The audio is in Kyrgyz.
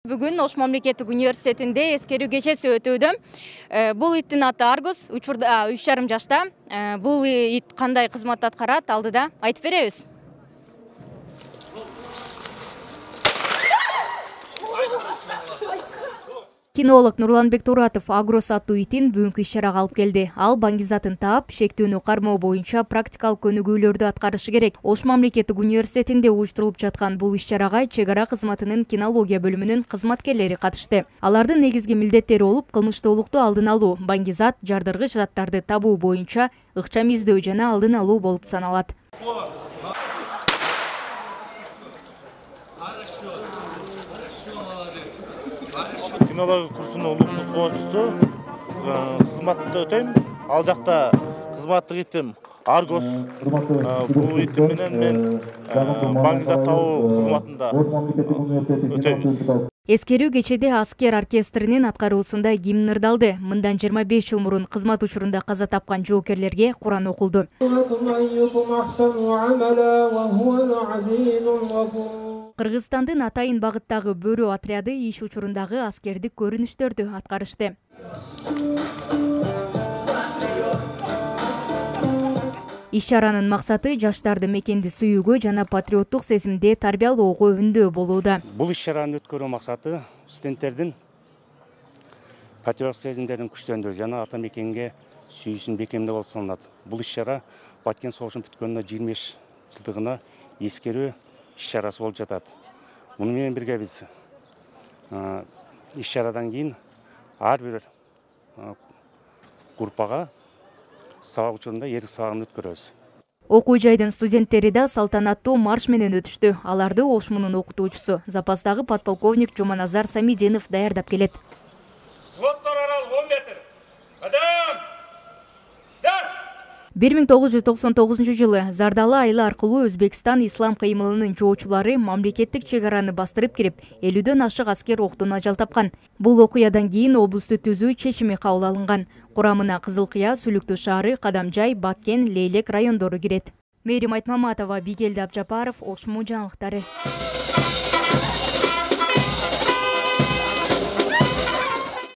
Бүгүн Ош мамлекеттик университетинде эскерүү кечеси өтүүдө. Бул иттин аты Аргус, 3,5 жашта. Бул ит кандай кызмат аткарат, алдыда айтып беребиз. Кинолог Нурланбек Туратов Агрос аттуу итин бүгүнкү иш-чарага алып келди. Ал баңгизатын таап, шектүүнү кармоо боюнча практикалык көнүгүүлөрдү аткарышы керек. Ош мамлекеттик университетинде уюштурулуп жаткан бул иш-чарага чек ара кызматынын кинология бөлүмүнүн кызматкерлери катышты. Алардын негизги милдеттери болуп, кылмыштуулукту алдын алуу, баңгизат, жардыргыч заттарды табуу боюнча ыкчам издөө жана алдын алуу болуп саналат. Кинология курсунун окуучусу кызматты өтөйм. Ал жакта кызматтык итим Аргос. Бул итим менен мен баңгизат табуу кызматында өтөйбүз. Эскерүү кечеде аскер оркестринин аткаруусунда гимн ырдалды. Мындан 25 жыл мурун кызмат учурунда каза тапкан жоокерлерге Куран окулду. Кыргызстандын Атайын багыттагы бөрү отряды иш учурундагы аскердик көрүнүштөрдү аткарышты. Иш-чаранын максаты жаштарды мекенди сүйүүгө жана патриоттук сезимде тарбиялоого үндөө болууда. Бул иш-чараны өткөрүү максаты студенттердин патриоттук сезимдерин күчтөндүрүү жана ата мекенге сүйүүсүн бекемдөө болуп саналат. Бул иш-чара Баткен согушунун бүткөнүнө 25 жылдыгына эскерүү иш-чарасы болуп жатат. Муну менен бирге биз иш-чарадан кийин ар бир группага сабак учурунда эрик сабагын өткөрөбүз. Окуу жайдын студенттери да салтанаттуу марш менен өтүштү. Аларды Ошмунун окутуучусу, запастагы подполковник Жуманазар Самидинов даярдап келет. Слоттор арал 10 метр. Адам! 1999 жылы Зардалы айылы аркылуу Өзбекстан ислам кыймылынын жоочулары мамлекеттик чек араны бастырып кирип, 50дөн ашык аскер октон ажал тапкан. Бул окуядан кийин облусту түзүү чечими кабыл алынган. Курамына Кызыл Кыя, Сүлүктүү шаары, Кадамжай, Баткен, Лейлек райондору кирет. Мээрим Айтмаматова, Бигелди Абжапаров, Ошму жаңылыктары.